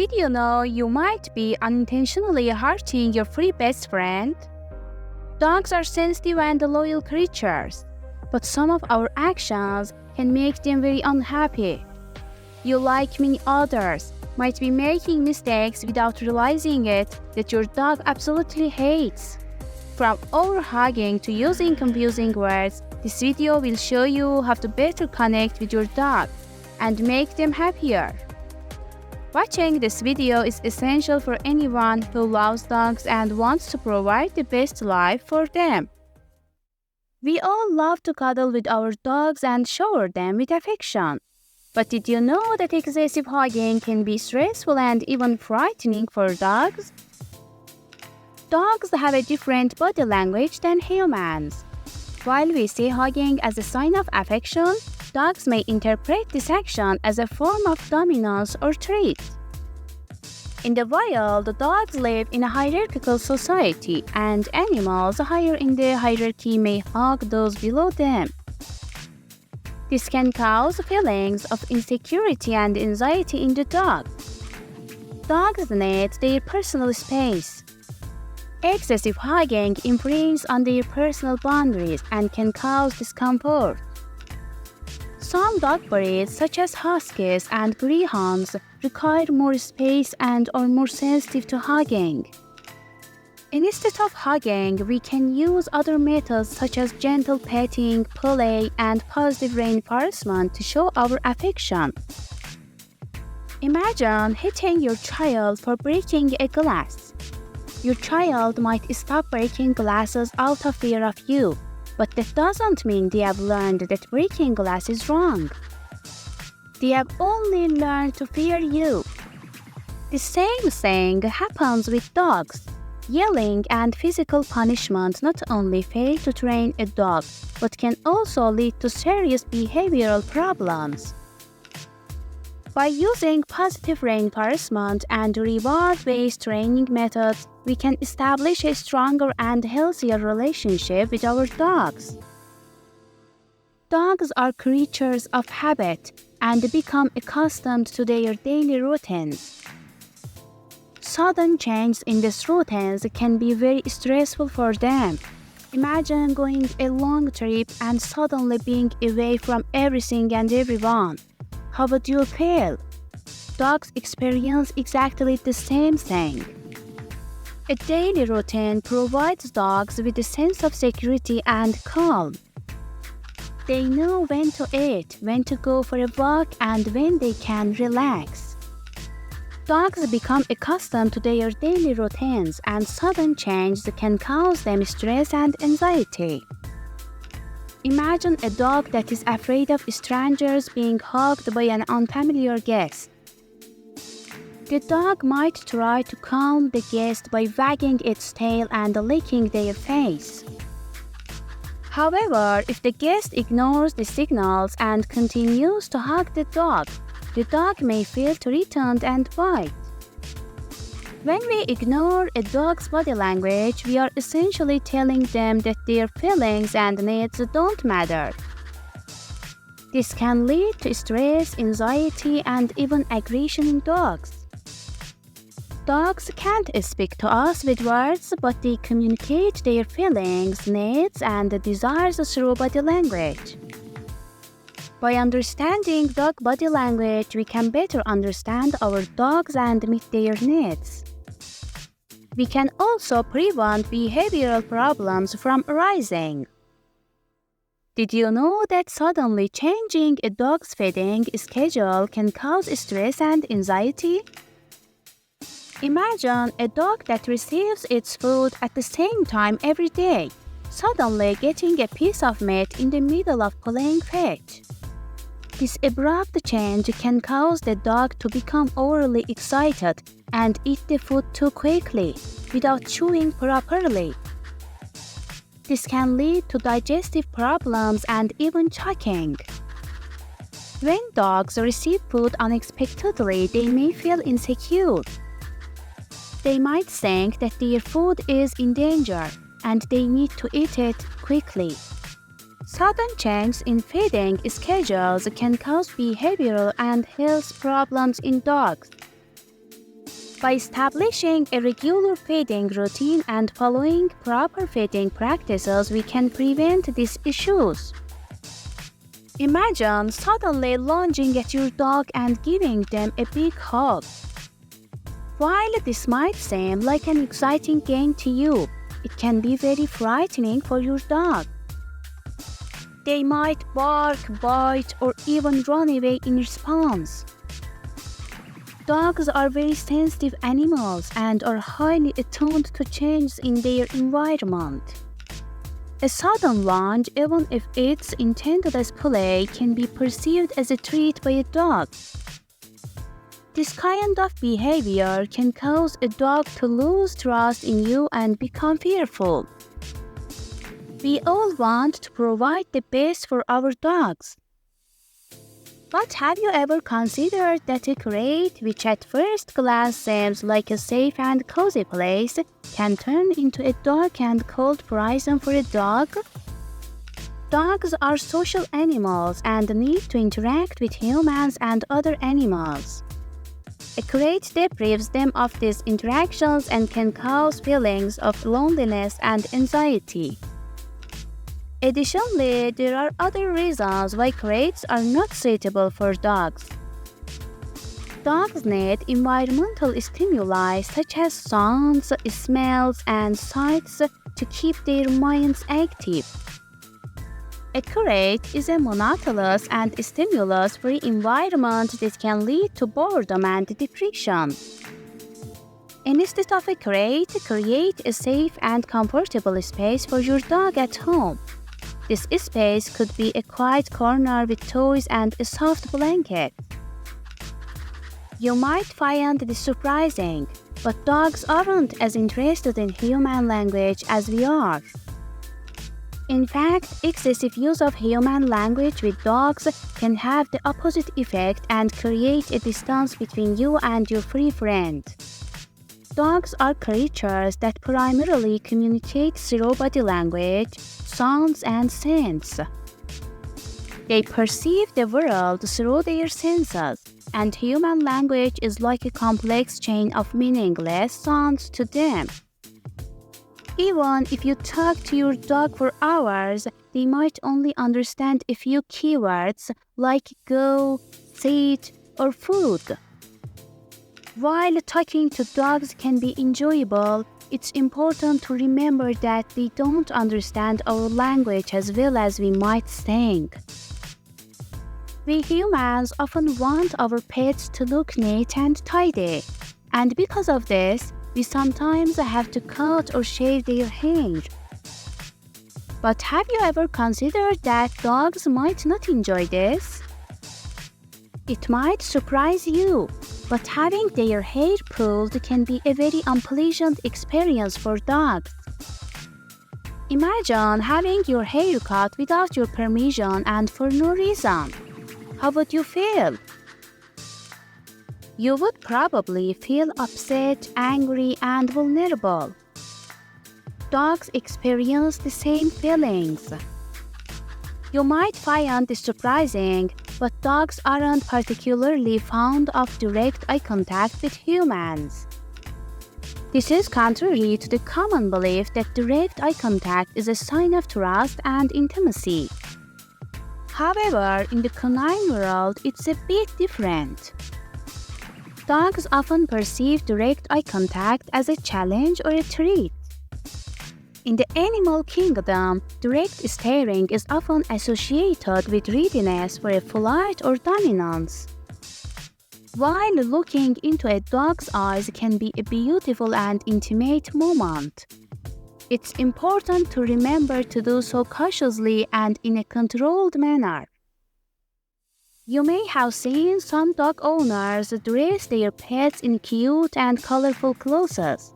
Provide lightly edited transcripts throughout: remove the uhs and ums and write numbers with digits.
Did you know you might be unintentionally hurting your free best friend? Dogs are sensitive and loyal creatures, but some of our actions can make them very unhappy. You, like many others, might be making mistakes without realizing it that your dog absolutely hates. From over-hugging to using confusing words, this video will show you how to better connect with your dog and make them happier. Watching this video is essential for anyone who loves dogs and wants to provide the best life for them. We all love to cuddle with our dogs and shower them with affection. But did you know that excessive hugging can be stressful and even frightening for dogs? Dogs have a different body language than humans. While we see hugging as a sign of affection, dogs may interpret this action as a form of dominance or threat. In the wild, dogs live in a hierarchical society, and animals higher in the hierarchy may hug those below them. This can cause feelings of insecurity and anxiety in the dog. Dogs need their personal space. Excessive hugging infringes on their personal boundaries and can cause discomfort. Some dog breeds, such as Huskies and Greyhounds, require more space and are more sensitive to hugging. Instead of hugging, we can use other methods such as gentle petting, play, and positive reinforcement to show our affection. Imagine hitting your child for breaking a glass. Your child might stop breaking glasses out of fear of you, but that doesn't mean they have learned that breaking glass is wrong. They have only learned to fear you. The same thing happens with dogs. Yelling and physical punishment not only fail to train a dog, but can also lead to serious behavioral problems. By using positive reinforcement and reward-based training methods, we can establish a stronger and healthier relationship with our dogs. Dogs are creatures of habit and become accustomed to their daily routines. Sudden changes in these routines can be very stressful for them. Imagine going a long trip and suddenly being away from everything and everyone. How would you feel? Dogs experience exactly the same thing. A daily routine provides dogs with a sense of security and calm. They know when to eat, when to go for a walk, and when they can relax. Dogs become accustomed to their daily routines, and sudden changes can cause them stress and anxiety. Imagine a dog that is afraid of strangers being hugged by an unfamiliar guest. The dog might try to calm the guest by wagging its tail and licking their face. However, if the guest ignores the signals and continues to hug the dog may feel threatened and bite. When we ignore a dog's body language, we are essentially telling them that their feelings and needs don't matter. This can lead to stress, anxiety, and even aggression in dogs. Dogs can't speak to us with words, but they communicate their feelings, needs, and desires through body language. By understanding dog body language, we can better understand our dogs and meet their needs. We can also prevent behavioral problems from arising. Did you know that suddenly changing a dog's feeding schedule can cause stress and anxiety? Imagine a dog that receives its food at the same time every day, suddenly getting a piece of meat in the middle of playing fetch. This abrupt change can cause the dog to become overly excited and eat the food too quickly, without chewing properly. This can lead to digestive problems and even choking. When dogs receive food unexpectedly, they may feel insecure. They might think that their food is in danger and they need to eat it quickly. Sudden changes in feeding schedules can cause behavioral and health problems in dogs. By establishing a regular feeding routine and following proper feeding practices, we can prevent these issues. Imagine suddenly lunging at your dog and giving them a big hug. While this might seem like an exciting game to you, it can be very frightening for your dog. They might bark, bite, or even run away in response. Dogs are very sensitive animals and are highly attuned to changes in their environment. A sudden lunge, even if it's intended as play, can be perceived as a treat by a dog. This kind of behavior can cause a dog to lose trust in you and become fearful. We all want to provide the best for our dogs. But have you ever considered that a crate, which at first glance seems like a safe and cozy place, can turn into a dark and cold prison for a dog? Dogs are social animals and need to interact with humans and other animals. A crate deprives them of these interactions and can cause feelings of loneliness and anxiety. Additionally, there are other reasons why crates are not suitable for dogs. Dogs need environmental stimuli such as sounds, smells, and sights to keep their minds active. A crate is a monotonous and stimulus-free environment that can lead to boredom and depression. Instead of a crate, create a safe and comfortable space for your dog at home. This space could be a quiet corner with toys and a soft blanket. You might find this surprising, but dogs aren't as interested in human language as we are. In fact, excessive use of human language with dogs can have the opposite effect and create a distance between you and your furry friend. Dogs are creatures that primarily communicate through body language, sounds, and scents. They perceive the world through their senses, and human language is like a complex chain of meaningless sounds to them. Even if you talk to your dog for hours, they might only understand a few keywords like go, sit, or food. While talking to dogs can be enjoyable, it's important to remember that they don't understand our language as well as we might think. We humans often want our pets to look neat and tidy, and because of this, we sometimes have to cut or shave their hair. But have you ever considered that dogs might not enjoy this? It might surprise you, but having their hair pulled can be a very unpleasant experience for dogs. Imagine having your hair cut without your permission and for no reason. How would you feel? You would probably feel upset, angry, and vulnerable. Dogs experience the same feelings. You might find this surprising, but dogs aren't particularly fond of direct eye contact with humans. This is contrary to the common belief that direct eye contact is a sign of trust and intimacy. However, in the canine world, it's a bit different. Dogs often perceive direct eye contact as a challenge or a treat. In the animal kingdom, direct staring is often associated with readiness for a flight or dominance. While looking into a dog's eyes can be a beautiful and intimate moment, it's important to remember to do so cautiously and in a controlled manner. You may have seen some dog owners dress their pets in cute and colorful clothes.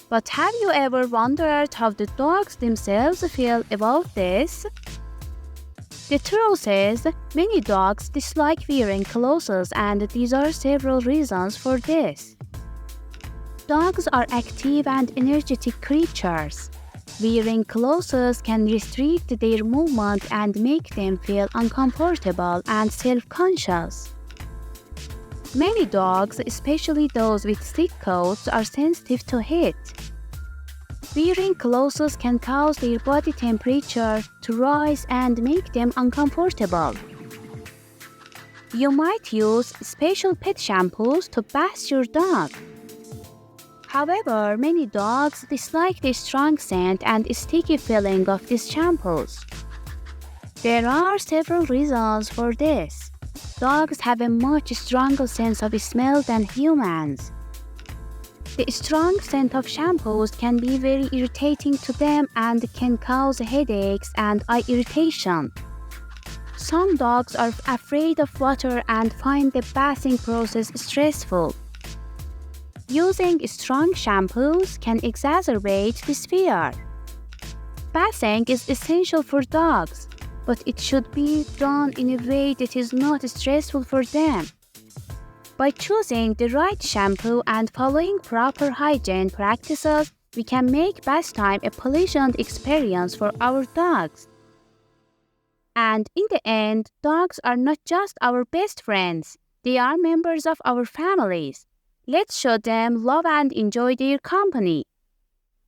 But have you ever wondered how the dogs themselves feel about this? The truth is, many dogs dislike wearing clothes, and there are several reasons for this. Dogs are active and energetic creatures. Wearing clothes can restrict their movement and make them feel uncomfortable and self-conscious. Many dogs, especially those with thick coats, are sensitive to heat. Wearing clothes can cause their body temperature to rise and make them uncomfortable. You might use special pet shampoos to bath your dog. However, many dogs dislike the strong scent and sticky feeling of these shampoos. There are several reasons for this. Dogs have a much stronger sense of smell than humans. The strong scent of shampoos can be very irritating to them and can cause headaches and eye irritation. Some dogs are afraid of water and find the bathing process stressful. Using strong shampoos can exacerbate this fear. Bathing is essential for dogs, but it should be done in a way that is not stressful for them. By choosing the right shampoo and following proper hygiene practices, we can make bath time a pleasant experience for our dogs. And in the end, dogs are not just our best friends, they are members of our families. Let's show them love and enjoy their company.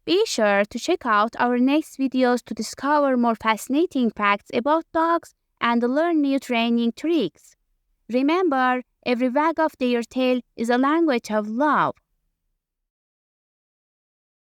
Be sure to check out our next videos to discover more fascinating facts about dogs and learn new training tricks. Remember, every wag of their tail is a language of love.